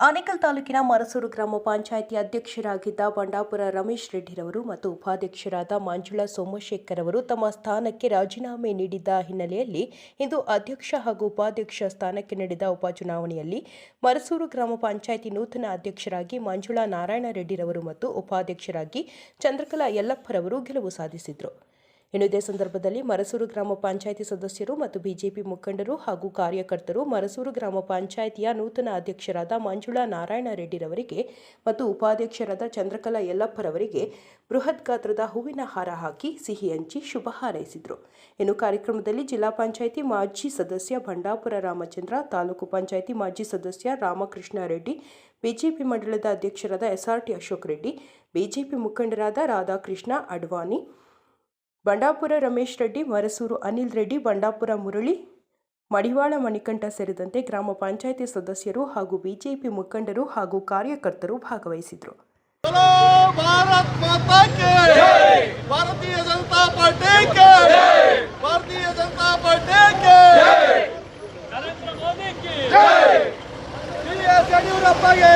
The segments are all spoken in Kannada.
ಆನೇಕಲ್ ತಾಲೂಕಿನ ಮರಸೂರು ಗ್ರಾಮ ಪಂಚಾಯಿತಿ ಅಧ್ಯಕ್ಷರಾಗಿದ್ದ ಬಂಡಾಪುರ ರಮೇಶ್ ರೆಡ್ಡಿರವರು ಮತ್ತು ಉಪಾಧ್ಯಕ್ಷರಾದ ಮಂಜುಳಾ ಸೋಮಶೇಖರ್ ಅವರು ತಮ್ಮ ಸ್ಥಾನಕ್ಕೆ ರಾಜೀನಾಮೆ ನೀಡಿದ್ದ ಹಿನ್ನೆಲೆಯಲ್ಲಿ ಇಂದು ಅಧ್ಯಕ್ಷ ಹಾಗೂ ಉಪಾಧ್ಯಕ್ಷ ಸ್ಥಾನಕ್ಕೆ ನಡೆದ ಉಪಚುನಾವಣೆಯಲ್ಲಿ ಮರಸೂರು ಗ್ರಾಮ ಪಂಚಾಯಿತಿ ನೂತನ ಅಧ್ಯಕ್ಷರಾಗಿ ಮಂಜುಳಾ ನಾರಾಯಣ ರೆಡ್ಡಿರವರು ಮತ್ತು ಉಪಾಧ್ಯಕ್ಷರಾಗಿ ಚಂದ್ರಕಲಾ ಯಲ್ಲಪ್ಪರವರು ಗೆಲುವು ಸಾಧಿಸಿದರು. ಇದೇ ಸಂದರ್ಭದಲ್ಲಿ ಮರಸೂರು ಗ್ರಾಮ ಪಂಚಾಯಿತಿ ಸದಸ್ಯರು ಮತ್ತು ಬಿಜೆಪಿ ಮುಖಂಡರು ಹಾಗೂ ಕಾರ್ಯಕರ್ತರು ಮರಸೂರು ಗ್ರಾಮ ಪಂಚಾಯಿತಿಯ ನೂತನ ಅಧ್ಯಕ್ಷರಾದ ಮಂಜುಳಾ ನಾರಾಯಣ ರೆಡ್ಡಿರವರಿಗೆ ಮತ್ತು ಉಪಾಧ್ಯಕ್ಷರಾದ ಚಂದ್ರಕಲಾ ಯಲ್ಲಪ್ಪರವರಿಗೆ ಬೃಹತ್ ಗಾತ್ರದ ಹೂವಿನ ಹಾರ ಹಾಕಿ ಸಿಹಿ ಹಂಚಿ ಶುಭ ಹಾರೈಸಿದರು. ಕಾರ್ಯಕ್ರಮದಲ್ಲಿ ಜಿಲ್ಲಾ ಪಂಚಾಯಿತಿ ಮಾಜಿ ಸದಸ್ಯ ಬಂಡಾಪುರ ರಾಮಚಂದ್ರ, ತಾಲೂಕು ಪಂಚಾಯಿತಿ ಮಾಜಿ ಸದಸ್ಯ ರಾಮಕೃಷ್ಣ ರೆಡ್ಡಿ, ಬಿಜೆಪಿ ಮಂಡಳದ ಅಧ್ಯಕ್ಷರಾದ ಎಸ್ಆರ್ಟಿ ಅಶೋಕ್ ರೆಡ್ಡಿ, ಬಿಜೆಪಿ ಮುಖಂಡರಾದ ರಾಧಾಕೃಷ್ಣ ಅಡ್ವಾನಿ, ಬಂಡಾಪುರ ರಮೇಶ್ ರೆಡ್ಡಿ, ಮರಸೂರು ಅನಿಲ್ ರೆಡ್ಡಿ, ಬಂಡಾಪುರ ಮುರಳಿ, ಮಡಿವಾಳ ಮಣಿಕಂಠ ಸೇರಿದಂತೆ ಗ್ರಾಮ ಪಂಚಾಯಿತಿ ಸದಸ್ಯರು ಹಾಗೂ ಬಿಜೆಪಿ ಮುಖಂಡರು ಹಾಗೂ ಕಾರ್ಯಕರ್ತರು ಭಾಗವಹಿಸಿದರು. ಭಾರತೀಯ ಜನತಾ ಪಾರ್ಟಿ ನರೇಂದ್ರ ಯಡಿಯೂರಪ್ಪಗೆ,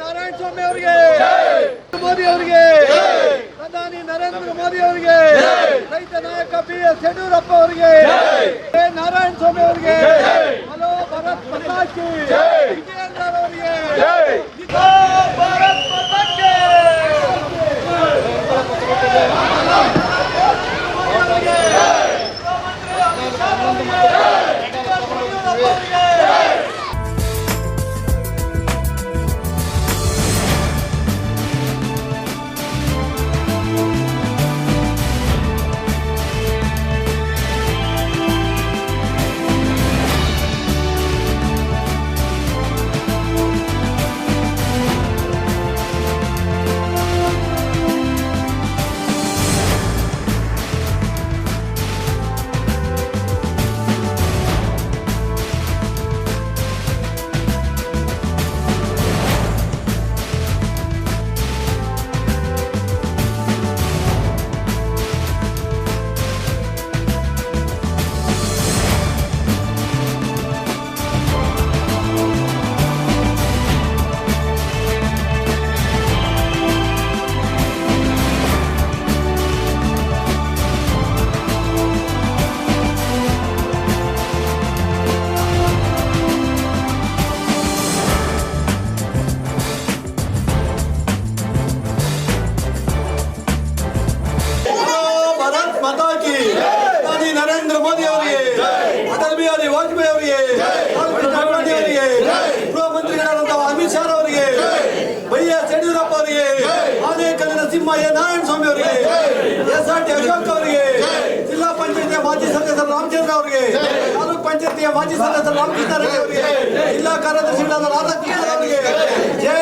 ನಾರಾಯಣ ಸ್ವಾಮಿ ಅವರಿಗೆ, ಮೋದಿ ಅವರಿಗೆ, ಪ್ರಧಾನಿ ನರೇಂದ್ರ ಮೋದಿ ಅವರಿಗೆ, ರೈತ ನಾಯಕ BS ಯಡಿಯೂರಪ್ಪ ಅವರಿಗೆ, ನಾರಾಯಣ ಸ್ವಾಮಿ ಅವರಿಗೆ, ಹಲೋ ಭಾರತ್ ಮಾತಾ ಕಿ, ವಿಜಯೇಂದ್ರ ಅವರಿಗೆ, ಭಾರತ್ ಮಾತಾ ಕಿ. ನರೇಂದ್ರ ಮೋದಿ ಅವರಿಗೆ, ಅಟಲ್ ಬಿಹಾರಿ ವಾಜಪೇಯಿ ಅವರಿಗೆ, ಗೃಹ ಮಂತ್ರಿಗಳಾದಂತಹ ಅಮಿತ್ ಶಾ ಅವರಿಗೆ, BS ಯಡಿಯೂರಪ್ಪ ಅವರಿಗೆ, ಆನೇಕಲ್ಲಿನ ಸಿಂಹ ನಾರಾಯಣ ಸ್ವಾಮಿ ಅವರಿಗೆ, SRT ಅಶೋಕ್ ಅವರಿಗೆ, ಜಿಲ್ಲಾ ಪಂಚಾಯತಿಯ ಮಾಜಿ ಸದಸ್ಯರ ರಾಮಚಂದ್ರ ಅವರಿಗೆ, ತಾಲೂಕ್ ಪಂಚಾಯತಿಯ ಮಾಜಿ ಸದಸ್ಯರ ರಾಮಕೃಷ್ಣ ರೆಡ್ಡಿ ಅವರಿಗೆ, ಜಿಲ್ಲಾ ಕಾರ್ಯದರ್ಶಿಗಳಾದ ರಾಧಾಕೃಷ್ಣ ಅವರಿಗೆ ಜೈ.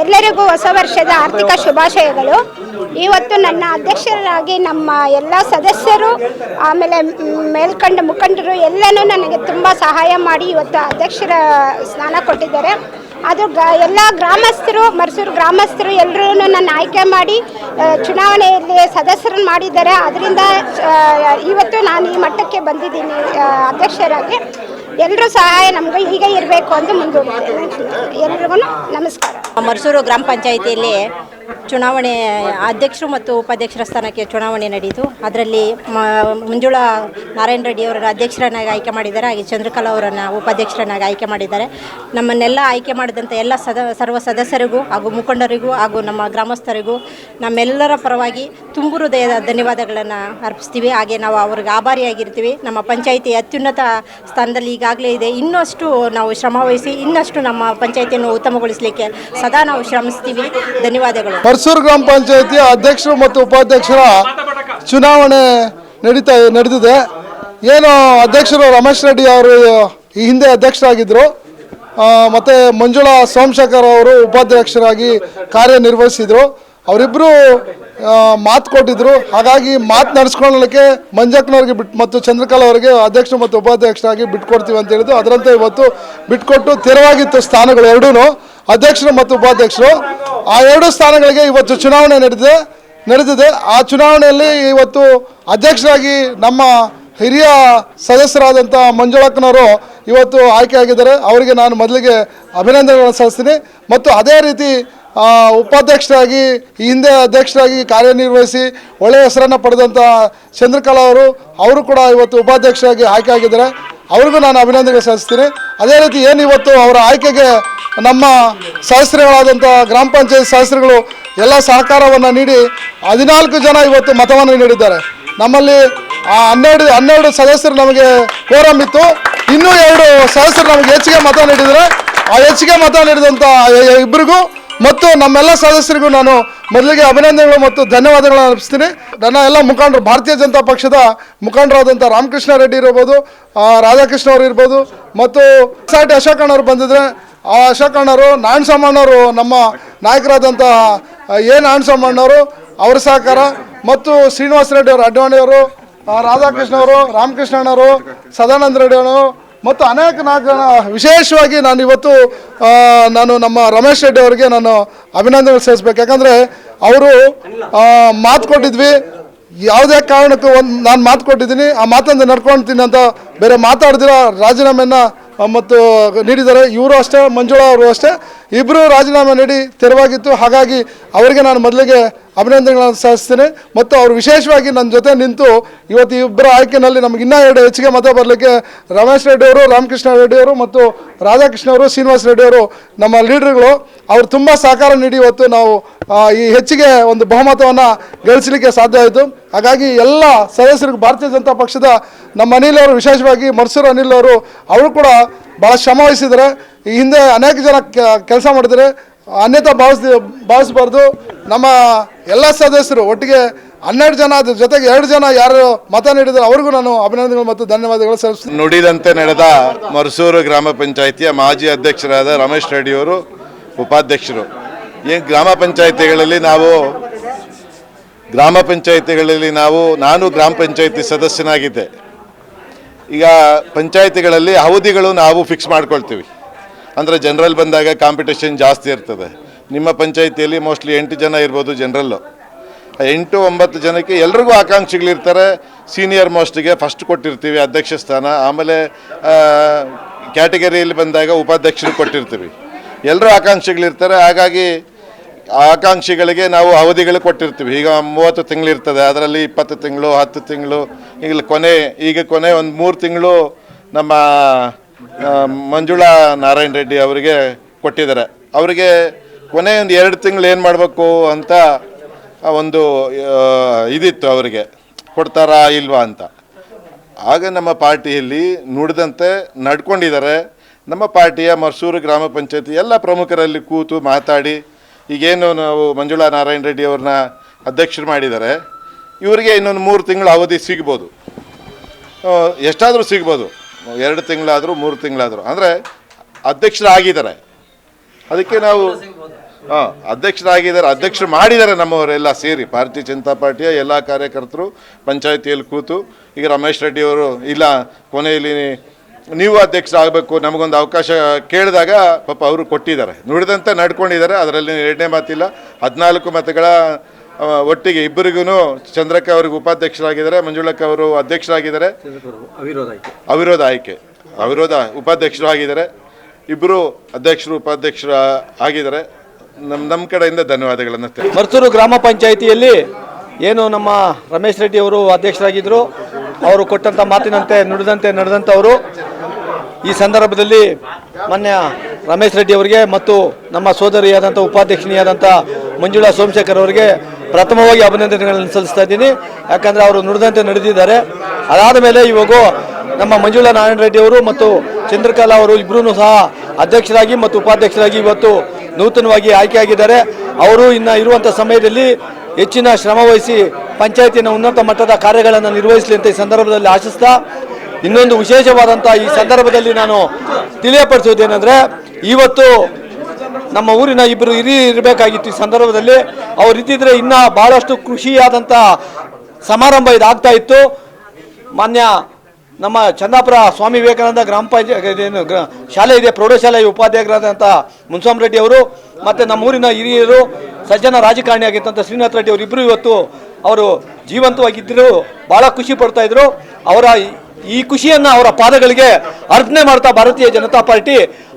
ಎಲ್ಲರಿಗೂ ಹೊಸ ವರ್ಷದ ಆರ್ಥಿಕ ಶುಭಾಶಯಗಳು. ಇವತ್ತು ನನ್ನ ಅಧ್ಯಕ್ಷರಾಗಿ ನಮ್ಮ ಎಲ್ಲ ಸದಸ್ಯರು ಆಮೇಲೆ ಮೇಲ್ಕಂಡ ಮುಖಂಡರು ಎಲ್ಲನೂ ನನಗೆ ತುಂಬ ಸಹಾಯ ಮಾಡಿ ಇವತ್ತು ಅಧ್ಯಕ್ಷರ ಸ್ಥಾನ ಕೊಟ್ಟಿದ್ದಾರೆ. ಅದು ಎಲ್ಲ ಗ್ರಾಮಸ್ಥರು, ಮರಸೂರು ಗ್ರಾಮಸ್ಥರು ಎಲ್ಲರೂ ನನ್ನ ಆಯ್ಕೆ ಮಾಡಿ ಚುನಾವಣೆಯಲ್ಲಿ ಸದಸ್ಯರನ್ನು ಮಾಡಿದ್ದಾರೆ. ಅದರಿಂದ ಇವತ್ತು ನಾನು ಈ ಮಟ್ಟಕ್ಕೆ ಬಂದಿದ್ದೀನಿ ಅಧ್ಯಕ್ಷರಾಗಿ. ಎಲ್ಲರೂ ಸಹಾಯ ನಮಗೆ ಹೀಗೆ ಇರಬೇಕು ಅಂತ ಮುಂದೂಡ್ತೇನೆ. ಎಲ್ರಿಗೂ ನಮಸ್ಕಾರ. ಮರಸೂರು ಗ್ರಾಮ ಪಂಚಾಯಿತಿಯಲ್ಲಿ ಚುನಾವಣೆ ಅಧ್ಯಕ್ಷರು ಮತ್ತು ಉಪಾಧ್ಯಕ್ಷರ ಸ್ಥಾನಕ್ಕೆ ಚುನಾವಣೆ ನಡೆಯಿತು. ಅದರಲ್ಲಿ ಮಂಜುಳಾ ನಾರಾಯಣ ರೆಡ್ಡಿ ಅವರನ್ನು ಅಧ್ಯಕ್ಷರನ್ನಾಗಿ ಆಯ್ಕೆ ಮಾಡಿದ್ದಾರೆ, ಹಾಗೆ ಚಂದ್ರಕಲಾ ಅವರನ್ನು ಉಪಾಧ್ಯಕ್ಷರನ್ನಾಗಿ ಆಯ್ಕೆ ಮಾಡಿದ್ದಾರೆ. ನಮ್ಮನ್ನೆಲ್ಲ ಆಯ್ಕೆ ಮಾಡಿದಂಥ ಎಲ್ಲ ಸರ್ವ ಸದಸ್ಯರಿಗೂ ಹಾಗೂ ಮುಖಂಡರಿಗೂ ಹಾಗೂ ನಮ್ಮ ಗ್ರಾಮಸ್ಥರಿಗೂ ನಮ್ಮೆಲ್ಲರ ಪರವಾಗಿ ತುಂಬು ಹೃದಯದ ಧನ್ಯವಾದಗಳನ್ನು ಅರ್ಪಿಸ್ತೀವಿ. ಹಾಗೆ ನಾವು ಅವ್ರಿಗೆ ಆಭಾರಿಯಾಗಿರ್ತೀವಿ. ನಮ್ಮ ಪಂಚಾಯಿತಿ ಅತ್ಯುನ್ನತ ಸ್ಥಾನದಲ್ಲಿ ಈಗಾಗಲೇ ಇದೆ. ಇನ್ನಷ್ಟು ನಾವು ಶ್ರಮವಹಿಸಿ ಇನ್ನಷ್ಟು ನಮ್ಮ ಪಂಚಾಯಿತಿಯನ್ನು ಉತ್ತಮಗೊಳಿಸಲಿಕ್ಕೆ ಸದಾ ನಾವು ಶ್ರಮಿಸ್ತೀವಿ. ಧನ್ಯವಾದಗಳು. ಮರಸೂರು ಗ್ರಾಮ ಪಂಚಾಯಿತಿಯ ಅಧ್ಯಕ್ಷರು ಮತ್ತು ಉಪಾಧ್ಯಕ್ಷರ ಚುನಾವಣೆ ನಡೆದಿದೆ. ಏನು ಅಧ್ಯಕ್ಷರು ರಮೇಶ್ ರೆಡ್ಡಿ ಅವರು ಈ ಹಿಂದೆ ಅಧ್ಯಕ್ಷರಾಗಿದ್ದರು. ಮತ್ತು ಮಂಜುಳಾ ಸೋಮಶೇಖರ್ ಅವರು ಉಪಾಧ್ಯಕ್ಷರಾಗಿ ಕಾರ್ಯನಿರ್ವಹಿಸಿದರು. ಅವರಿಬ್ಬರು ಮಾತು ಕೊಟ್ಟಿದ್ದರು. ಹಾಗಾಗಿ ಮಾತು ನಡೆಸ್ಕೊಳ್ಳಲಿಕ್ಕೆ ಮಂಜಕ್ಕನವ್ರಿಗೆ ಮತ್ತು ಚಂದ್ರಕಲಾ ಅವರಿಗೆ ಅಧ್ಯಕ್ಷರು ಮತ್ತು ಉಪಾಧ್ಯಕ್ಷರಾಗಿ ಬಿಟ್ಕೊಡ್ತೀವಿ ಅಂತ ಹೇಳಿದ್ರು. ಅದರಂತೆ ಇವತ್ತು ಬಿಟ್ಕೊಟ್ಟು ತೆರವಾಗಿತ್ತು ಸ್ಥಾನಗಳು ಎರಡೂ, ಅಧ್ಯಕ್ಷರು ಮತ್ತು ಉಪಾಧ್ಯಕ್ಷರು. ಆ ಎರಡು ಸ್ಥಾನಗಳಿಗೆ ಇವತ್ತು ಚುನಾವಣೆ ನಡೆದಿದೆ. ಆ ಚುನಾವಣೆಯಲ್ಲಿ ಇವತ್ತು ಅಧ್ಯಕ್ಷರಾಗಿ ನಮ್ಮ ಹಿರಿಯ ಸದಸ್ಯರಾದಂಥ ಮಂಜುಳಕ್ಕನವರು ಇವತ್ತು ಆಯ್ಕೆಯಾಗಿದ್ದಾರೆ. ಅವರಿಗೆ ನಾನು ಮೊದಲಿಗೆ ಅಭಿನಂದನೆಗಳನ್ನು ಸಲ್ಲಿಸ್ತೀನಿ. ಮತ್ತು ಅದೇ ರೀತಿ ಉಪಾಧ್ಯಕ್ಷರಾಗಿ ಈ ಹಿಂದೆ ಅಧ್ಯಕ್ಷರಾಗಿ ಕಾರ್ಯನಿರ್ವಹಿಸಿ ಒಳ್ಳೆಯ ಹೆಸರನ್ನು ಪಡೆದಂಥ ಚಂದ್ರಕಲಾ ಅವರು ಕೂಡ ಇವತ್ತು ಉಪಾಧ್ಯಕ್ಷರಾಗಿ ಆಯ್ಕೆ ಆಗಿದ್ದಾರೆ. ಅವ್ರಿಗೂ ನಾನು ಅಭಿನಂದನೆ ಸಲ್ಲಿಸ್ತೀನಿ. ಅದೇ ರೀತಿ ಏನು ಇವತ್ತು ಅವರ ಆಯ್ಕೆಗೆ ನಮ್ಮ ಸದಸ್ಯರುಗಳಾದಂಥ ಗ್ರಾಮ ಪಂಚಾಯತ್ ಸದಸ್ಯರುಗಳು ಎಲ್ಲ ಸಹಕಾರವನ್ನು ನೀಡಿ 14 ಜನ ಇವತ್ತು ಮತವನ್ನು ನೀಡಿದ್ದಾರೆ. ನಮ್ಮಲ್ಲಿ 12 ಸದಸ್ಯರು ನಮಗೆ ಕೋರಮ್ ಇತ್ತು. ಇನ್ನೂ 2 ಸದಸ್ಯರು ನಮಗೆ ಹೆಚ್ಚಿಗೆ ಮತ ನೀಡಿದ್ದಾರೆ. ಆ ಹೆಚ್ಚಿಗೆ ಮತ ನೀಡಿದಂಥ ಇಬ್ಬರಿಗೂ ಮತ್ತು ನಮ್ಮೆಲ್ಲ ಸದಸ್ಯರಿಗೂ ನಾನು ಮೊದಲಿಗೆ ಅಭಿನಂದನೆಗಳು ಮತ್ತು ಧನ್ಯವಾದಗಳನ್ನು ಅರ್ಪಿಸ್ತೀನಿ. ನನ್ನ ಎಲ್ಲ ಮುಖಂಡರು, ಭಾರತೀಯ ಜನತಾ ಪಕ್ಷದ ಮುಖಂಡರಾದಂಥ ರಾಮಕೃಷ್ಣ ರೆಡ್ಡಿ ಇರ್ಬೋದು, ರಾಧಾಕೃಷ್ಣ ಅವರು ಇರ್ಬೋದು, ಮತ್ತು ಸಾಟಿ ಅಶೋಕಣ್ಣವರು ಬಂದಿದ್ರೆ ಆ ಅಶೋಕಣ್ಣವರು, ನಾರಾಯಣ ಸ್ವಾಮಣ್ಣವರು, ನಮ್ಮ ನಾಯಕರಾದಂಥ ನಾರಾಯಣ ಸ್ವಾಮಣ್ಣವರು ಅವರ ಸಹಕಾರ, ಮತ್ತು ಶ್ರೀನಿವಾಸ ರೆಡ್ಡಿ ಅವರು ಅಡ್ವಾಣಿಯವರು, ರಾಧಾಕೃಷ್ಣ ಅವರು, ರಾಮಕೃಷ್ಣಣ್ಣವರು, ಸದಾನಂದ ರೆಡ್ಡಿ ಅವರು ಮತ್ತು ಅನೇಕ ಜನ. ವಿಶೇಷವಾಗಿ ನಾನು ಇವತ್ತು ನಮ್ಮ ರಮೇಶ್ ರೆಡ್ಡಿ ಅವರಿಗೆ ನಾನು ಅಭಿನಂದನೆ ಸಲ್ಲಿಸಬೇಕು. ಯಾಕಂದರೆ ಅವರು ಮಾತು ಕೊಟ್ಟಿದ್ವಿ, ಯಾವುದೇ ಕಾರಣಕ್ಕೂ ನಾನು ಮಾತು ಕೊಟ್ಟಿದ್ದೀನಿ, ಆ ಮಾತನ್ನು ನಡ್ಕೊಳ್ತೀನಿ ಅಂತ ಬೇರೆ ಮಾತಾಡ್ದಿರ ರಾಜೀನಾಮೆಯನ್ನು ಮತ್ತು ನೀಡಿದ್ದಾರೆ. ಇವರು ಅಷ್ಟೇ, ಮಂಜುಳಾ ಅವರು ಅಷ್ಟೇ, ಇಬ್ಬರು ರಾಜೀನಾಮೆ ನೀಡಿ ತೆರವಾಗಿತ್ತು. ಹಾಗಾಗಿ ಅವರಿಗೆ ನಾನು ಮೊದಲಿಗೆ ಅಭಿನಂದನೆಗಳನ್ನು ಸಲ್ಲಿಸ್ತೇನೆ. ಮತ್ತು ಅವರು ವಿಶೇಷವಾಗಿ ನನ್ನ ಜೊತೆ ನಿಂತು ಇವತ್ತು ಇಬ್ಬರ ಆಯ್ಕೆಯಲ್ಲಿ ನಮಗೆ ಇನ್ನೂ 2 ಹೆಚ್ಚಿಗೆ ಮತ ಬರಲಿಕ್ಕೆ ರಮೇಶ್ ರೆಡ್ಡಿ ಅವರು, ರಾಮಕೃಷ್ಣ ರೆಡ್ಡಿ ಅವರು ಮತ್ತು ರಾಧಾಕೃಷ್ಣ ಅವರು, ಶ್ರೀನಿವಾಸ ರೆಡ್ಡಿ ಅವರು ನಮ್ಮ ಲೀಡರ್ಗಳು. ಅವರು ತುಂಬ ಸಹಕಾರ ನೀಡಿ ಇವತ್ತು ನಾವು ಈ ಹೆಚ್ಚಿಗೆ ಒಂದು ಬಹುಮತವನ್ನು ಗಳಿಸಲಿಕ್ಕೆ ಸಾಧ್ಯ ಆಯಿತು. ಹಾಗಾಗಿ ಎಲ್ಲ ಸದಸ್ಯರಿಗೂ ಭಾರತೀಯ ಜನತಾ ಪಕ್ಷದ ನಮ್ಮ ಅನಿಲ್ ಅವರು, ವಿಶೇಷವಾಗಿ ಮರ್ಸೂರು ಅನಿಲ್ ಅವರು ಕೂಡ ಭಾಳ ಶ್ರಮ ವಹಿಸಿದ್ದಾರೆ. ಈ ಹಿಂದೆ ಅನೇಕ ಜನ ಕೆಲಸ ಮಾಡಿದ್ದಾರೆ. ಅನ್ಯತಾ ಭಾವಿಸಬಾರ್ದು. ನಮ್ಮ ಎಲ್ಲ ಸದಸ್ಯರು ಒಟ್ಟಿಗೆ 12 ಜನ, ಅದ್ರ ಜೊತೆಗೆ 2 ಜನ ಯಾರು ಮತ ನೀಡಿದ್ದಾರೆ ಅವ್ರಿಗೂ ನಾನು ಅಭಿನಂದನೆಗಳು ಮತ್ತು ಧನ್ಯವಾದಗಳು ಸಲ್ಲಿಸ್ತೀನಿ. ನುಡಿದಂತೆ ನಡೆದ ಮರ್ಸೂರು ಗ್ರಾಮ ಪಂಚಾಯಿತಿಯ ಮಾಜಿ ಅಧ್ಯಕ್ಷರಾದ ರಮೇಶ್ ರೆಡ್ಡಿಯವರು ಉಪಾಧ್ಯಕ್ಷರು. ಏನು ಗ್ರಾಮ ಪಂಚಾಯಿತಿಗಳಲ್ಲಿ ನಾನು ಗ್ರಾಮ ಪಂಚಾಯಿತಿ ಸದಸ್ಯನಾಗಿದ್ದೆ. ಈಗ ಪಂಚಾಯಿತಿಗಳಲ್ಲಿ ಅವಧಿಗಳು ನಾವು ಫಿಕ್ಸ್ ಮಾಡ್ಕೊಳ್ತೀವಿ. ಅಂದರೆ ಜನರಲ್ ಬಂದಾಗ ಕಾಂಪಿಟೇಷನ್ ಜಾಸ್ತಿ ಇರ್ತದೆ. ನಿಮ್ಮ ಪಂಚಾಯಿತಿಯಲ್ಲಿ ಮೋಸ್ಟ್ಲಿ 8 ಜನ ಇರ್ಬೋದು ಜನರಲ್ಲು. 8-9 ಜನಕ್ಕೆ ಎಲ್ರಿಗೂ ಆಕಾಂಕ್ಷಿಗಳಿರ್ತಾರೆ. ಸೀನಿಯರ್ ಮೋಸ್ಟ್ಗೆ ಫಸ್ಟ್ ಕೊಟ್ಟಿರ್ತೀವಿ ಅಧ್ಯಕ್ಷ ಸ್ಥಾನ. ಆಮೇಲೆ ಕ್ಯಾಟಗರಿಯಲ್ಲಿ ಬಂದಾಗ ಉಪಾಧ್ಯಕ್ಷರು ಕೊಟ್ಟಿರ್ತೀವಿ. ಎಲ್ಲರೂ ಆಕಾಂಕ್ಷಿಗಳಿರ್ತಾರೆ. ಹಾಗಾಗಿ ಆಕಾಂಕ್ಷಿಗಳಿಗೆ ನಾವು ಅವಧಿಗಳು ಕೊಟ್ಟಿರ್ತೀವಿ. ಈಗ 30 ತಿಂಗಳಿರ್ತದೆ, ಅದರಲ್ಲಿ 20 ತಿಂಗಳು, 10 ತಿಂಗಳು, ಈಗ ಕೊನೆ ಒಂದು 3 ತಿಂಗಳು ನಮ್ಮ ಮಂಜುಳಾ ನಾರಾಯಣ ರೆಡ್ಡಿ ಅವರಿಗೆ ಕೊಟ್ಟಿದ್ದಾರೆ. ಅವರಿಗೆ ಕೊನೆ ಒಂದು 2 ತಿಂಗಳು ಏನು ಮಾಡಬೇಕು ಅಂತ ಒಂದು ಇದಿತ್ತು, ಅವರಿಗೆ ಕೊಡ್ತಾರಾ ಇಲ್ವಾ ಅಂತ. ಆಗ ನಮ್ಮ ಪಾರ್ಟಿಯಲ್ಲಿ ನುಡಿದಂತೆ ನಡ್ಕೊಂಡಿದ್ದಾರೆ. ನಮ್ಮ ಪಾರ್ಟಿಯ ಮರ್ಸೂರು ಗ್ರಾಮ ಪಂಚಾಯತಿ ಎಲ್ಲ ಪ್ರಮುಖರಲ್ಲಿ ಕೂತು ಮಾತಾಡಿ ಈಗೇನು ನಾವು ಮಂಜುಳಾ ನಾರಾಯಣ ರೆಡ್ಡಿ ಅವ್ರನ್ನ ಅಧ್ಯಕ್ಷರು ಮಾಡಿದ್ದಾರೆ, ಇವರಿಗೆ ಇನ್ನೊಂದು 3 ತಿಂಗಳು ಅವಧಿ ಸಿಗ್ಬೋದು, ಎಷ್ಟಾದರೂ ಸಿಗ್ಬೋದು. 2 ತಿಂಗಳಾದರೂ 3 ತಿಂಗಳಾದರೂ, ಅಂದರೆ ಅಧ್ಯಕ್ಷರಾಗಿದ್ದಾರೆ. ಅದಕ್ಕೆ ನಾವು ಅಧ್ಯಕ್ಷರು ಮಾಡಿದ್ದಾರೆ. ನಮ್ಮವರೆಲ್ಲ ಸೇರಿ ಭಾರತೀಯ ಜನತಾ ಪಾರ್ಟಿಯ ಎಲ್ಲ ಕಾರ್ಯಕರ್ತರು ಪಂಚಾಯಿತಿಯಲ್ಲಿ ಕೂತು ಈಗ ರಮೇಶ್ ರೆಡ್ಡಿ ಅವರು ಇಲ್ಲ ಕೊನೆಯಲ್ಲಿ ನೀವು ಅಧ್ಯಕ್ಷರಾಗಬೇಕು ನಮಗೊಂದು ಅವಕಾಶ ಕೇಳಿದಾಗ ಪಾಪ ಅವರು ಕೊಟ್ಟಿದ್ದಾರೆ. ನುಡಿದಂತೆ ನಡ್ಕೊಂಡಿದ್ದಾರೆ. ಅದರಲ್ಲಿ 2ನೇ ಮಾತಿಲ್ಲ. 14 ಮತಗಳ ಒಟ್ಟಿಗೆ ಇಬ್ಬರಿಗೂ ಚಂದ್ರಕ್ಕ ಅವರಿಗೆ ಉಪಾಧ್ಯಕ್ಷರಾಗಿದ್ದಾರೆ, ಮಂಜುಳಕ್ಕ ಅವರು ಅಧ್ಯಕ್ಷರಾಗಿದ್ದಾರೆ. ಅವಿರೋಧ ಉಪಾಧ್ಯಕ್ಷರು ಆಗಿದ್ದಾರೆ. ಇಬ್ಬರು ಅಧ್ಯಕ್ಷರು ಉಪಾಧ್ಯಕ್ಷರು ಆಗಿದ್ದಾರೆ. ನಮ್ಮ ಕಡೆಯಿಂದ ಧನ್ಯವಾದಗಳನ್ನು. ಮರ್ಸೂರು ಗ್ರಾಮ ಪಂಚಾಯಿತಿಯಲ್ಲಿ ಏನು ನಮ್ಮ ರಮೇಶ್ ರೆಡ್ಡಿ ಅವರು ಅಧ್ಯಕ್ಷರಾಗಿದ್ದರು, ಅವರು ಕೊಟ್ಟಂಥ ಮಾತಿನಂತೆ ನುಡಿದಂತೆ ನಡೆದಂಥವರು. ಈ ಸಂದರ್ಭದಲ್ಲಿ ಮಾನ್ಯ ರಮೇಶ್ ರೆಡ್ಡಿ ಅವರಿಗೆ ಮತ್ತು ನಮ್ಮ ಸೋದರಿಯಾದಂಥ ಉಪಾಧ್ಯಕ್ಷನಿಯಾದಂಥ ಮಂಜುಳಾ ಸೋಮಶೇಖರ್ ಅವರಿಗೆ ಪ್ರಥಮವಾಗಿ ಅಭಿನಂದನೆಗಳನ್ನು ಸಲ್ಲಿಸ್ತಾ ಇದ್ದೀನಿ. ಯಾಕಂದರೆ ಅವರು ನುಡಿದಂತೆ ನಡೆದಿದ್ದಾರೆ. ಅದಾದ ಮೇಲೆ ಇವಾಗ ನಮ್ಮ ಮಂಜುಳಾ ನಾರಾಯಣ ರೆಡ್ಡಿ ಅವರು ಮತ್ತು ಚಂದ್ರಕಲಾ ಅವರು ಇಬ್ಬರೂ ಸಹ ಅಧ್ಯಕ್ಷರಾಗಿ ಮತ್ತು ಉಪಾಧ್ಯಕ್ಷರಾಗಿ ಇವತ್ತು ನೂತನವಾಗಿ ಆಯ್ಕೆಯಾಗಿದ್ದಾರೆ. ಅವರು ಇನ್ನು ಇರುವಂಥ ಸಮಯದಲ್ಲಿ ಹೆಚ್ಚಿನ ಶ್ರಮ ವಹಿಸಿ ಪಂಚಾಯತಿನ ಉನ್ನತ ಮಟ್ಟದ ಕಾರ್ಯಗಳನ್ನು ನಿರ್ವಹಿಸಲಿ ಅಂತ ಈ ಸಂದರ್ಭದಲ್ಲಿ ಆಶಿಸ್ತಾ, ಇನ್ನೊಂದು ವಿಶೇಷವಾದಂಥ ಈ ಸಂದರ್ಭದಲ್ಲಿ ನಾನು ತಿಳಿಯಪಡಿಸೋದೇನೆಂದರೆ, ಇವತ್ತು ನಮ್ಮ ಊರಿನ ಇಬ್ಬರು ಹಿರಿಯರು ಇರಬೇಕಾಗಿತ್ತು. ಈ ಸಂದರ್ಭದಲ್ಲಿ ಅವ್ರು ಇದ್ದಿದ್ರೆ ಇನ್ನೂ ಭಾಳಷ್ಟು ಖುಷಿಯಾದಂಥ ಸಮಾರಂಭ ಇದಾಗ್ತಾ ಇತ್ತು. ಮಾನ್ಯ ನಮ್ಮ ಚಂದಾಪುರ ಸ್ವಾಮಿ ವಿವೇಕಾನಂದ ಗ್ರಾಮ ಪಂಚಾಯತ್ ಶಾಲೆ ಇದೆ, ಪ್ರೌಢಶಾಲೆಯ ಉಪಾಧ್ಯಾಯರಾದಂಥ ಮುನ್ಸ್ವಾಮಿ ರೆಡ್ಡಿ ಅವರು ಮತ್ತು ನಮ್ಮ ಊರಿನ ಹಿರಿಯರು ಸಜ್ಜನ ರಾಜಕಾರಣಿ ಆಗಿದ್ದಂಥ ಶ್ರೀನಾಥ್ ರೆಡ್ಡಿ ಅವರಿಬ್ಬರು ಇವತ್ತು ಅವರು ಜೀವಂತವಾಗಿದ್ದರು, ಭಾಳ ಖುಷಿ ಪಡ್ತಾಯಿದ್ರು. ಅವರ ಈ ಖುಷಿಯನ್ನು ಅವರ ಪಾದಗಳಿಗೆ ಅರ್ಪಣೆ ಮಾಡ್ತಾ ಭಾರತೀಯ ಜನತಾ ಪಾರ್ಟಿ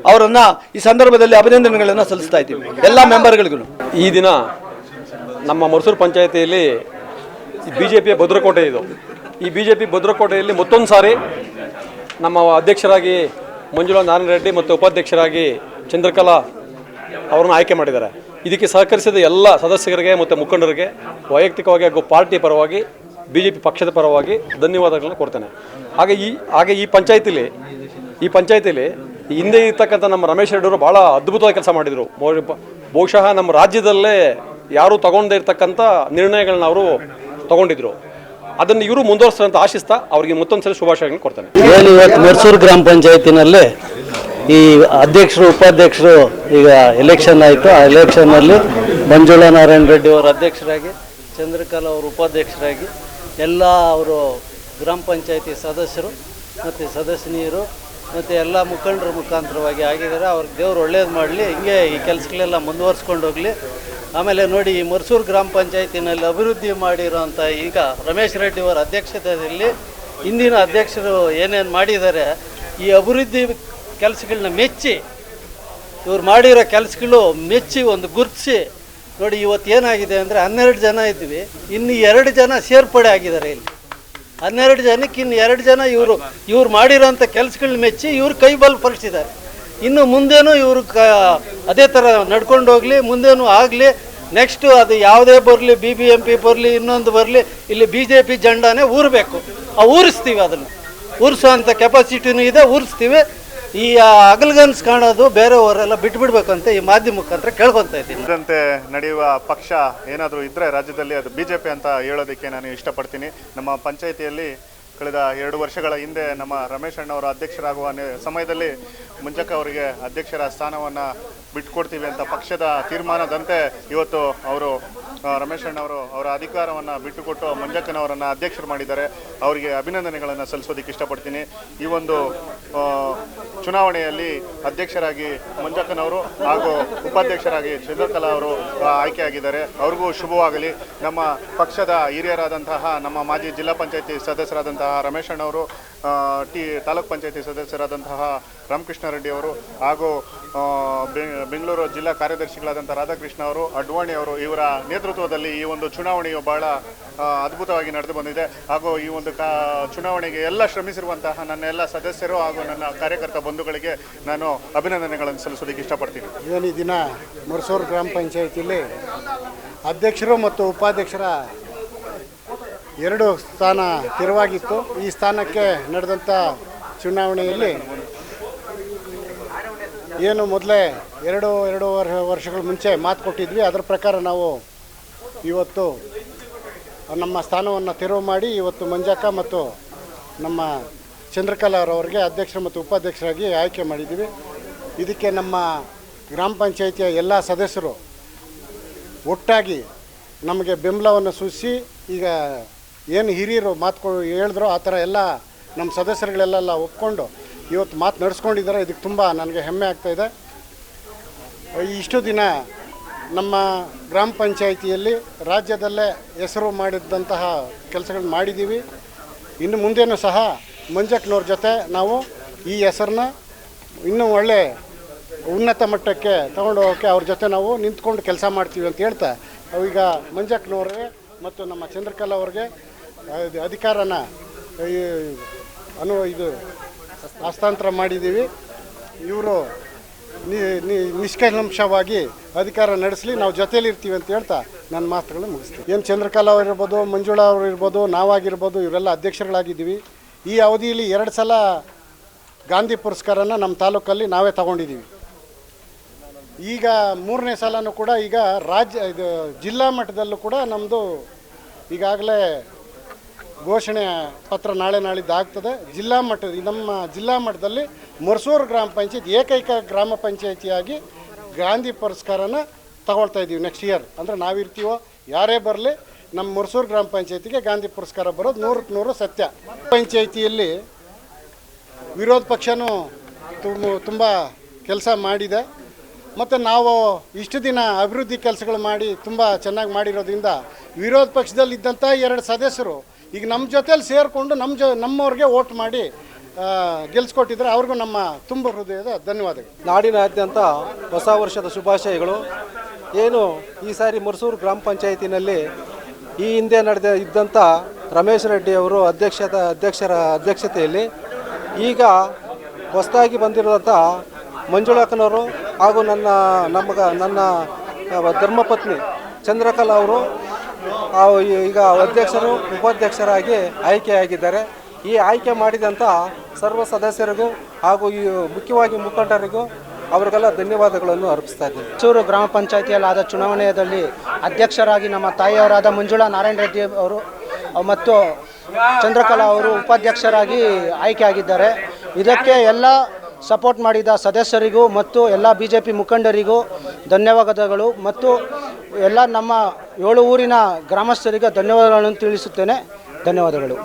ಅವರನ್ನು ಈ ಸಂದರ್ಭದಲ್ಲಿ ಅಭಿನಂದನೆಗಳನ್ನು ಸಲ್ಲಿಸ್ತಾ ಇದ್ದೀವಿ ಎಲ್ಲ ಮೆಂಬರ್ಗಳಿಗೂ. ಈ ದಿನ ನಮ್ಮ ಮರ್ಸೂರು ಪಂಚಾಯತಿಯಲ್ಲಿ BJPಯ ಭದ್ರಕೋಟೆ ಇದು. ಈ BJP ಭದ್ರಕೋಟೆಯಲ್ಲಿ ಮತ್ತೊಂದು ಸಾರಿ ನಮ್ಮ ಅಧ್ಯಕ್ಷರಾಗಿ ಮಂಜುಳಾ ನಾರಾಯಣ ರೆಡ್ಡಿ ಮತ್ತು ಉಪಾಧ್ಯಕ್ಷರಾಗಿ ಚಂದ್ರಕಲಾ ಅವರನ್ನು ಆಯ್ಕೆ ಮಾಡಿದ್ದಾರೆ. ಇದಕ್ಕೆ ಸಹಕರಿಸಿದ ಎಲ್ಲ ಸದಸ್ಯರಿಗೆ ಮತ್ತು ಮುಖಂಡರಿಗೆ ವೈಯಕ್ತಿಕವಾಗಿ ಹಾಗೂ ಪಾರ್ಟಿ ಪರವಾಗಿ BJP ಪಕ್ಷದ ಪರವಾಗಿ ಧನ್ಯವಾದಗಳನ್ನು ಕೊಡ್ತೇನೆ. ಹಾಗೆ ಈ ಪಂಚಾಯತಿಲಿ ಹಿಂದೆ ಇರ್ತಕ್ಕಂಥ ನಮ್ಮ ರಮೇಶ್ ರೆಡ್ಡಿ ಅವರು ಭಾಳ ಅದ್ಭುತವಾಗಿ ಕೆಲಸ ಮಾಡಿದರು. ಬಹುಶಃ ನಮ್ಮ ರಾಜ್ಯದಲ್ಲೇ ಯಾರೂ ತಗೊಂಡೇ ಇರ್ತಕ್ಕಂಥ ನಿರ್ಣಯಗಳನ್ನ ಅವರು ತಗೊಂಡಿದ್ರು. ಅದನ್ನು ಇವರು ಮುಂದುವರಿಸ್ತಾರೆ ಅಂತ ಆಶಿಸ್ತಾ ಅವರಿಗೆ ಮತ್ತೊಂದು ಸಲ ಶುಭಾಶಯಗಳನ್ನು ಕೊಡ್ತೇನೆ. ಏನು ಇವತ್ತು ಮರ್ಸೂರು ಗ್ರಾಮ ಪಂಚಾಯತಿನಲ್ಲಿ ಈ ಅಧ್ಯಕ್ಷರು ಉಪಾಧ್ಯಕ್ಷರು ಈಗ ಎಲೆಕ್ಷನ್ ಆಯಿತು. ಆ ಎಲೆಕ್ಷನ್ನಲ್ಲಿ ಮಂಜುಳಾ ನಾರಾಯಣ ರೆಡ್ಡಿ ಅವರು ಅಧ್ಯಕ್ಷರಾಗಿ, ಚಂದ್ರಕಲಾ ಅವರು ಉಪಾಧ್ಯಕ್ಷರಾಗಿ, ಎಲ್ಲ ಅವರು ಗ್ರಾಮ ಪಂಚಾಯತಿ ಸದಸ್ಯರು ಮತ್ತು ಸದಸ್ಯನಿಯರು ಮತ್ತು ಎಲ್ಲ ಮುಖಂಡರ ಮುಖಾಂತರವಾಗಿ ಆಗಿದ್ದಾರೆ. ಅವ್ರಿಗೆ ದೇವ್ರು ಒಳ್ಳೇದು ಮಾಡಲಿ, ಹಿಂಗೆ ಈ ಕೆಲಸಗಳೆಲ್ಲ ಮುಂದುವರ್ಸ್ಕೊಂಡು ಹೋಗಲಿ. ಆಮೇಲೆ ನೋಡಿ, ಈ ಮರ್ಸೂರು ಗ್ರಾಮ ಪಂಚಾಯತಿನಲ್ಲಿ ಅಭಿವೃದ್ಧಿ ಮಾಡಿರೋಂಥ ಈಗ ರಮೇಶ್ ರೆಡ್ಡಿ ಅವರ ಅಧ್ಯಕ್ಷತೆಯಲ್ಲಿ ಇಂದಿನ ಅಧ್ಯಕ್ಷರು ಏನೇನು ಮಾಡಿದ್ದಾರೆ, ಈ ಅಭಿವೃದ್ಧಿ ಕೆಲಸಗಳನ್ನ ಮೆಚ್ಚಿ, ಇವ್ರು ಮಾಡಿರೋ ಕೆಲಸಗಳು ಮೆಚ್ಚಿ ಒಂದು ಗುರುತಿಸಿ ನೋಡಿ. ಇವತ್ತು ಏನಾಗಿದೆ ಅಂದರೆ 12 ಜನ ಇದ್ವಿ, ಇನ್ನು 2 ಜನ ಸೇರ್ಪಡೆ ಆಗಿದ್ದಾರೆ ಇಲ್ಲಿ. 12 ಜನಕ್ಕೆ ಇನ್ನು 2 ಜನ ಇವ್ರು ಮಾಡಿರೋಂಥ ಕೆಲಸಗಳನ್ನ ಮೆಚ್ಚಿ ಇವ್ರು ಕೈ ಬಲಪಡಿಸಿದ್ದಾರೆ. ಇನ್ನು ಮುಂದೇನೂ ಇವರು ಅದೇ ಥರ ನಡ್ಕೊಂಡು ಹೋಗಲಿ, ಮುಂದೇನೂ ಆಗಲಿ. ನೆಕ್ಸ್ಟು ಅದು ಯಾವುದೇ ಬರಲಿ, BBMP ಬರಲಿ, ಇನ್ನೊಂದು ಬರಲಿ, ಇಲ್ಲಿ BJP ಜೆಂಡಾನೇ ಊರಬೇಕು. ಊರಿಸ್ತೀವಿ, ಅದನ್ನು ಊರಿಸೋಂಥ ಕೆಪಾಸಿಟಿನೂ ಇದೆ, ಊರಿಸ್ತೀವಿ. ಈ ಅಗಲ್ಗನ್ಸ್ ಕಾಣೋದು ಬೇರೆಯವರೆಲ್ಲ ಬಿಟ್ಬಿಡ್ಬೇಕಂತ ಈ ಮಾಧ್ಯಮ ಮುಖಾಂತರ ಕೇಳ್ಕೊತಾ ಇದ್ದೀನಿ. ಇದಂತೆ ನಡೆಯುವ ಪಕ್ಷ ಏನಾದರೂ ಇದ್ದರೆ ರಾಜ್ಯದಲ್ಲಿ ಅದು BJP ಅಂತ ಹೇಳೋದಕ್ಕೆ ನಾನು ಇಷ್ಟಪಡ್ತೀನಿ. ನಮ್ಮ ಪಂಚಾಯಿತಿಯಲ್ಲಿ ಕಳೆದ 2 ವರ್ಷಗಳ ಹಿಂದೆ ನಮ್ಮ ರಮೇಶ್ ಅಣ್ಣವರು ಅಧ್ಯಕ್ಷರಾಗುವ ಸಮಯದಲ್ಲಿ ಮುಂಜಕ್ಕ ಅವರಿಗೆ ಅಧ್ಯಕ್ಷರ ಸ್ಥಾನವನ್ನು ಬಿಟ್ಕೊಡ್ತೀವಿ ಅಂತ ಪಕ್ಷದ ತೀರ್ಮಾನದಂತೆ ಇವತ್ತು ಅವರು ರಮೇಶ್ ಅಣ್ಣವರು ಅವರ ಅಧಿಕಾರವನ್ನು ಬಿಟ್ಟುಕೊಟ್ಟು ಮಂಜಕ್ಕನವರನ್ನು ಅಧ್ಯಕ್ಷರು ಮಾಡಿದ್ದಾರೆ. ಅವರಿಗೆ ಅಭಿನಂದನೆಗಳನ್ನು ಸಲ್ಲಿಸೋದಕ್ಕೆ ಇಷ್ಟಪಡ್ತೀನಿ. ಈ ಒಂದು ಚುನಾವಣೆಯಲ್ಲಿ ಅಧ್ಯಕ್ಷರಾಗಿ ಮಂಜಕ್ಕನವರು ಹಾಗೂ ಉಪಾಧ್ಯಕ್ಷರಾಗಿ ಚಂದ್ರಕಲಾ ಅವರು ಆಯ್ಕೆಯಾಗಿದ್ದಾರೆ. ಅವ್ರಿಗೂ ಶುಭವಾಗಲಿ. ನಮ್ಮ ಪಕ್ಷದ ಹಿರಿಯರಾದಂತಹ ನಮ್ಮ ಮಾಜಿ ಜಿಲ್ಲಾ ಪಂಚಾಯತಿ ಸದಸ್ಯರಾದಂತಹ ರಮೇಶ್ ಅಣ್ಣವರು, ತಾಲೂಕ್ ಪಂಚಾಯತಿ ಸದಸ್ಯರಾದಂತಹ ರಾಮಕೃಷ್ಣ ರೆಡ್ಡಿ ಅವರು ಹಾಗೂ ಬೆಂಗಳೂರು ಜಿಲ್ಲಾ ಕಾರ್ಯದರ್ಶಿಗಳಾದಂಥ ರಾಧಾಕೃಷ್ಣ ಅವರು, ಅಡ್ವಾಣಿ ಅವರು, ಇವರ ನೇತೃತ್ವದಲ್ಲಿ ಈ ಒಂದು ಚುನಾವಣೆಯು ಬಹಳ ಅದ್ಭುತವಾಗಿ ನಡೆದು ಬಂದಿದೆ. ಹಾಗೂ ಈ ಒಂದು ಚುನಾವಣೆಗೆ ಎಲ್ಲ ಶ್ರಮಿಸಿರುವಂತಹ ನನ್ನ ಎಲ್ಲ ಸದಸ್ಯರು ಹಾಗೂ ನನ್ನ ಕಾರ್ಯಕರ್ತ ಬಂಧುಗಳಿಗೆ ನಾನು ಅಭಿನಂದನೆಗಳನ್ನು ಸಲ್ಲಿಸೋದಕ್ಕೆ ಇಷ್ಟಪಡ್ತೀನಿ. ಏನು ಈ ದಿನ ಮರ್ಸೂರು ಗ್ರಾಮ ಪಂಚಾಯತಿಯಲ್ಲಿ ಅಧ್ಯಕ್ಷರು ಮತ್ತು ಉಪಾಧ್ಯಕ್ಷರ 2 ಸ್ಥಾನ ತೆರವಾಗಿತ್ತು. ಈ ಸ್ಥಾನಕ್ಕೆ ನಡೆದಂಥ ಚುನಾವಣೆಯಲ್ಲಿ ಏನು ಮೊದಲೇ 2 ವರ್ಷಗಳ ಮುಂಚೆ ಮಾತು ಕೊಟ್ಟಿದ್ವಿ, ಅದರ ಪ್ರಕಾರ ನಾವು ಇವತ್ತು ನಮ್ಮ ಸ್ಥಾನವನ್ನು ತೆರವು ಮಾಡಿ ಇವತ್ತು ಮಂಜಕ್ಕ ಮತ್ತು ನಮ್ಮ ಚಂದ್ರಕಲಾ ಅವರವರಿಗೆ ಅಧ್ಯಕ್ಷರು ಮತ್ತು ಉಪಾಧ್ಯಕ್ಷರಾಗಿ ಆಯ್ಕೆ ಮಾಡಿದ್ದೀವಿ. ಇದಕ್ಕೆ ನಮ್ಮ ಗ್ರಾಮ ಪಂಚಾಯಿತಿಯ ಎಲ್ಲ ಸದಸ್ಯರು ಒಟ್ಟಾಗಿ ನಮಗೆ ಬೆಂಬಲವನ್ನು ಸೂಚಿಸಿ, ಈಗ ಏನು ಹಿರಿಯರು ಹೇಳಿದ್ರು ಆ ಥರ ಎಲ್ಲ ನಮ್ಮ ಸದಸ್ಯರುಗಳೆಲ್ಲ ಒಪ್ಕೊಂಡು ಇವತ್ತು ಮಾತು ನಡೆಸ್ಕೊಂಡಿದ್ದಾರೆ. ಇದಕ್ಕೆ ತುಂಬ ನನಗೆ ಹೆಮ್ಮೆ ಆಗ್ತಾಯಿದೆ. ಇಷ್ಟು ದಿನ ನಮ್ಮ ಗ್ರಾಮ ಪಂಚಾಯಿತಿಯಲ್ಲಿ ರಾಜ್ಯದಲ್ಲೇ ಹೆಸರು ಮಾಡಿದಂತಹ ಕೆಲಸಗಳನ್ನ ಮಾಡಿದ್ದೀವಿ. ಇನ್ನು ಮುಂದೇನೂ ಸಹ ಮಂಜಕ್ಕನವ್ರ ಜೊತೆ ನಾವು ಈ ಹೆಸರನ್ನ ಇನ್ನೂ ಒಳ್ಳೆ ಉನ್ನತ ಮಟ್ಟಕ್ಕೆ ತಗೊಂಡು ಹೋಗೋಕ್ಕೆ ಅವ್ರ ಜೊತೆ ನಾವು ನಿಂತ್ಕೊಂಡು ಕೆಲಸ ಮಾಡ್ತೀವಿ ಅಂತ ಹೇಳ್ತಾ, ಈಗ ಮಂಜಕ್ಕನವ್ರಿಗೆ ಮತ್ತು ನಮ್ಮ ಚಂದ್ರಕಲಾ ಅವ್ರಿಗೆ ಅಧಿಕಾರನ ಇದು ಹಸ್ತಾಂತರ ಮಾಡಿದ್ದೀವಿ. ಇವರು ನಿಷ್ಕಲ್ಮಶವಾಗಿ ಅಧಿಕಾರ ನಡೆಸಲಿ, ನಾವು ಜೊತೆಯಲ್ಲಿರ್ತೀವಿ ಅಂತ ಹೇಳ್ತಾ ನನ್ನ ಮಾತುಗಳನ್ನ ಮುಗಿಸ್ತೀವಿ. ಏನು ಚಂದ್ರಕಲಾ ಅವರು ಇರ್ಬೋದು, ಮಂಜುಳಾ ಅವರು ಇರ್ಬೋದು, ನಾವಾಗಿರ್ಬೋದು, ಇವರೆಲ್ಲ ಅಧ್ಯಕ್ಷರುಗಳಾಗಿದ್ದೀವಿ. ಈ ಅವಧಿಯಲ್ಲಿ 2 ಸಲ ಗಾಂಧಿ ಪುರಸ್ಕಾರನ ನಮ್ಮ ತಾಲೂಕಲ್ಲಿ ನಾವೇ ತಗೊಂಡಿದ್ದೀವಿ. ಈಗ 3ನೇ ಸಲನೂ ಕೂಡ ಈಗ ಜಿಲ್ಲಾ ಮಟ್ಟದಲ್ಲೂ ಕೂಡ ನಮ್ಮದು ಈಗಾಗಲೇ ಘೋಷಣೆ ಪತ್ರ ನಾಳೆ ನಾಳಿದ್ದು ಆಗ್ತದೆ. ನಮ್ಮ ಜಿಲ್ಲಾ ಮಟ್ಟದಲ್ಲಿ ಮರ್ಸೂರು ಗ್ರಾಮ ಪಂಚಾಯತ್ ಏಕೈಕ ಗ್ರಾಮ ಪಂಚಾಯತಿಯಾಗಿ ಗಾಂಧಿ ಪುರಸ್ಕಾರನ ತಗೊಳ್ತಾ ಇದ್ದೀವಿ ನೆಕ್ಸ್ಟ್ ಇಯರ್. ಅಂದರೆ ನಾವಿರ್ತೀವೋ ಯಾರೇ ಬರಲಿ ನಮ್ಮ ಮರ್ಸೂರು ಗ್ರಾಮ ಪಂಚಾಯತಿಗೆ ಗಾಂಧಿ ಪುರಸ್ಕಾರ ಬರೋದು 100% ಸತ್ಯ. ಪಂಚಾಯತಿಯಲ್ಲಿ ವಿರೋಧ ಪಕ್ಷನೂ ತುಂಬ ಕೆಲಸ ಮಾಡಿದೆ. ಮತ್ತು ನಾವು ಇಷ್ಟು ದಿನ ಅಭಿವೃದ್ಧಿ ಕೆಲಸಗಳು ಮಾಡಿ ತುಂಬ ಚೆನ್ನಾಗಿ ಮಾಡಿರೋದ್ರಿಂದ ವಿರೋಧ ಪಕ್ಷದಲ್ಲಿದ್ದಂಥ 2 ಸದಸ್ಯರು ಈಗ ನಮ್ಮ ಜೊತೆಲಿ ಸೇರಿಕೊಂಡು ನಮ್ಮವ್ರಿಗೆ ವೋಟ್ ಮಾಡಿ ಗೆಲ್ಸ್ಕೊಟ್ಟಿದ್ರೆ ಅವ್ರಿಗೂ ನಮ್ಮ ತುಂಬ ಹೃದಯದ ಧನ್ಯವಾದಗಳು. ನಾಡಿನಾದ್ಯಂತ ಹೊಸ ವರ್ಷದ ಶುಭಾಶಯಗಳು. ಏನು ಈ ಸಾರಿ ಮರ್ಸೂರು ಗ್ರಾಮ ಪಂಚಾಯತಿನಲ್ಲಿ ಈ ಹಿಂದೆ ಇದ್ದಂಥ ರಮೇಶ್ ರೆಡ್ಡಿ ಅವರು ಅಧ್ಯಕ್ಷರ ಅಧ್ಯಕ್ಷತೆಯಲ್ಲಿ ಈಗ ಹೊಸದಾಗಿ ಬಂದಿರುವಂಥ ಮಂಜುಳಕ್ಕನವರು ಹಾಗೂ ನನ್ನ ಧರ್ಮಪತ್ನಿ ಚಂದ್ರಕಲಾ ಅವರು ಈಗ ಅಧ್ಯಕ್ಷರು ಉಪಾಧ್ಯಕ್ಷರಾಗಿ ಆಯ್ಕೆಯಾಗಿದ್ದಾರೆ. ಈ ಆಯ್ಕೆ ಮಾಡಿದಂಥ ಸರ್ವ ಸದಸ್ಯರಿಗೂ ಹಾಗೂ ಈ ಮುಖ್ಯವಾಗಿ ಮುಖಂಡರಿಗೂ ಅವರಿಗೆಲ್ಲ ಧನ್ಯವಾದಗಳನ್ನು ಅರ್ಪಿಸ್ತಾ ಇದ್ದೀನಿ. ಮೈಸೂರು ಗ್ರಾಮ ಪಂಚಾಯಿತಿಯಲ್ಲಿ ಆದ ಚುನಾವಣೆಯಲ್ಲಿ ಅಧ್ಯಕ್ಷರಾಗಿ ನಮ್ಮ ತಾಯಿಯವರಾದ ಮಂಜುಳಾ ನಾರಾಯಣ ರೆಡ್ಡಿ ಅವರು ಮತ್ತು ಚಂದ್ರಕಲಾ ಅವರು ಉಪಾಧ್ಯಕ್ಷರಾಗಿ ಆಯ್ಕೆಯಾಗಿದ್ದಾರೆ. ಇದಕ್ಕೆ ಎಲ್ಲ ಸಪೋರ್ಟ್ ಮಾಡಿದ ಸದಸ್ಯರಿಗೂ ಮತ್ತು ಎಲ್ಲ BJP ಮುಖಂಡರಿಗೂ ಧನ್ಯವಾದಗಳು ಮತ್ತು ಎಲ್ಲ ನಮ್ಮ 7 ಊರಿನ ಗ್ರಾಮಸ್ಥರಿಗೆ ಧನ್ಯವಾದಗಳನ್ನು ತಿಳಿಸುತ್ತೇನೆ. ಧನ್ಯವಾದಗಳು.